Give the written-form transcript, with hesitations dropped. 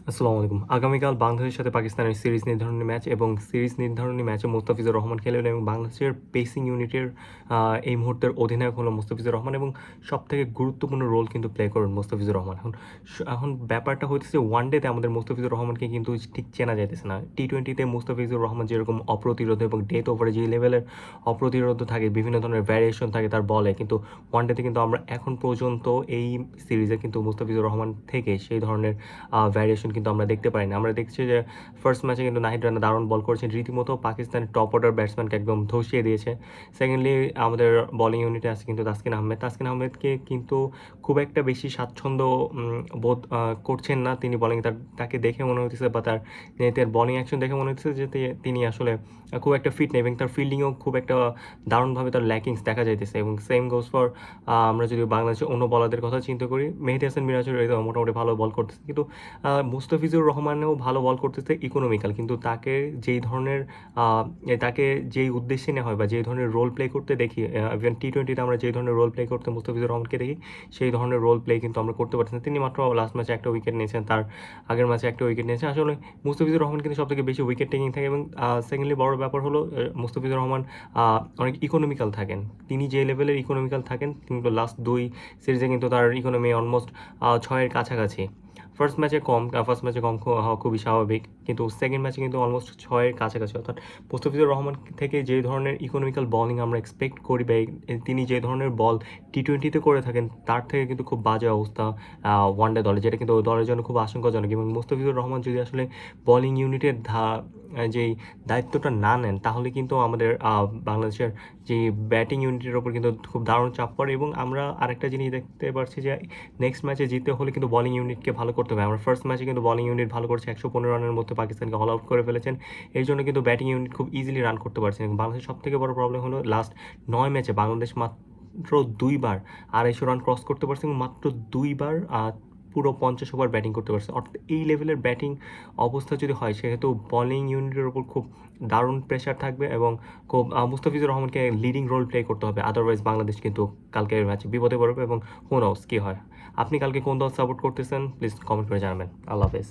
আসসালামু আলাইকুম। আগামীকাল বাংলাদেশের সাথে পাকিস্তানের সিরিজ নির্ধারণী ম্যাচ এবং সিরিজ নির্ধারণী ম্যাচে মুস্তাফিজুর রহমান খেলবেন এবং বাংলাদেশের পেসিং ইউনিটের এই মুহূর্তের অধিনায়ক হলো মুস্তাফিজুর রহমান এবং সবথেকে গুরুত্বপূর্ণ রোল কিন্তু প্লে করবেন মুস্তাফিজুর রহমান। এখন ব্যাপারটা হইতেছে ওয়ানডেতে আমাদের মুস্তাফিজুর রহমানকে কিন্তু ঠিক চেনা যাইতেছে না। টি-20তে মুস্তাফিজুর রহমান যেরকম অপ্রতিরোধ এবং ডেথ ওভারে যে লেভেলের অপ্রতিরোধ থাকে, বিভিন্ন ধরনের ভ্যারিয়েশন থাকে তার বলে, কিন্তু ওয়ানডেতে কিন্তু আমরা এখন পর্যন্ত এই সিরিজে কিন্তু মুস্তাফিজুর রহমান থেকে সেই ধরনের ভ্যারিয়েশন কিন্তু আমরা দেখতে পারি না। আমরা দেখছি যে ফার্স্ট ম্যাচে কিন্তু নাহিদ রানা দারুণ বল করেছেন, রীতিমতো পাকিস্তানের টপ অর্ডার ব্যাটসম্যানকে একদম ধসিয়ে দিয়েছে। সেকেন্ডলি আমাদের বোলিং ইউনিটে আছে কিন্তু তাসকিন আহমেদকে কিন্তু খুব একটা বেশি স্বাচ্ছন্দ্য বোধ করছেন না তিনি বোলিং। তাকে দেখে মনে হচ্ছে বা তার বোলিং অ্যাকশন দেখে মনে হচ্ছে যে তিনি আসলে খুব একটা ফিট নেই এবং তার ফিল্ডিংও খুব একটা দারুণভাবে তার ল্যাকিংস দেখা যাইতেছে। এবং সেম গোজ ফর আমরা যদি বাংলাদেশের অন্য বলারদের কথা চিন্তা করি, মেহেদী হাসান মিরাজের মোটামুটি ভালো বল করতেছে, কিন্তু মুস্তাফিজুর রহমানও ভালো বল করতেছে ইকোনমিক্যাল, কিন্তু তাকে যেই উদ্দেশ্যে নেওয়া হয় বা যেই ধরনের রোল প্লে করতে দেখি, ইভেন টি-20তে আমরা যেই ধরনের রোল প্লে করতে মুস্তাফিজুর রহমানকে দেখি, সেই ধরনের রোল প্লে কিন্তু আমরা করতে পারছি না। তিনি মাত্র লাস্ট ম্যাচে একটা উইকেট নিয়েছেন, তার আগের ম্যাচে একটা উইকেট নিয়েছেন। আসলে মুস্তাফিজুর রহমান কিন্তু সবথেকে বেশি উইকেট টেকিং থাকে এবং সেকেন্ডলি বড় ব্যাপার হলো মুস্তাফিজুর রহমান অনেক ইকোনমিক্যাল থাকেন। তিনি যে লেভেলের ইকোনমিক্যাল থাকেন, কিন্তু লাস্ট 2 সিরিজে কিন্তু তার ইকোনমি অলমোস্ট 6-এর কাছাকাছি। ফার্স্ট ম্যাচে কম হওয়া খুবই স্বাভাবিক, কিন্তু সেকেন্ড ম্যাচে কিন্তু অলমোস্ট 6-এর কাছাকাছি। অর্থাৎ মুস্তাফিজুর রহমান থেকে যে ধরনের ইকোনমিক্যাল বলিং আমরা এক্সপেক্ট করি বা তিনি যে ধরনের বল টি-20তে করে থাকেন, তার থেকে কিন্তু খুব বাজে অবস্থা ওয়ানডে দলে, যেটা কিন্তু দলের জন্য খুব আশঙ্কাজনক। এবং মুস্তাফিজুর রহমান যদি আসলে বোলিং ইউনিটের যেই দায়িত্বটা না নেন, তাহলে কিন্তু আমাদের বাংলাদেশের যে ব্যাটিং ইউনিটের ওপর কিন্তু খুব দারুণ চাপ পড়ে। এবং আমরা আরেকটা জিনিস দেখতে পাচ্ছি যে নেক্সট ম্যাচে জিততে হলে কিন্তু বোলিং ইউনিটকে ভালো করতে হবে। আমরা ফার্স্ট ম্যাচে কিন্তু বোলিং ইউনিট ভালো করছে, 115 রানের মধ্যে পাকিস্তানকে অল আউট করে ফেলেছেন। এর জন্য কিন্তু ব্যাটিং ইউনিট খুব ইজিলি রান করতে পারছেন। বাংলাদেশের সবথেকে বড় প্রবলেম হলো লাস্ট 9 ম্যাচে বাংলাদেশ মাত্র 2 বার 250 রান ক্রস করতে পারছে এবং মাত্র 2 বার পুরো 50 ওভার ব্যাটিং করতে পারছে। অর্থাৎ এই লেভেলের ব্যাটিং অবস্থা যদি হয়, সেহেতু বোলিং ইউনিটের ওপর খুব দারুণ প্রেশার থাকবে এবং খুব মুস্তাফিজুর রহমানকে লিডিং রোল প্লে করতে হবে। আদারওয়াইজ বাংলাদেশ কিন্তু কালকের ম্যাচে বিপদে পড়বে এবং হু নোস কী হয়। আপনি কালকে কোন দল সাপোর্ট করতেছেন প্লিজ কমেন্ট করে জানাবেন। আল্লাহ হাফেজ।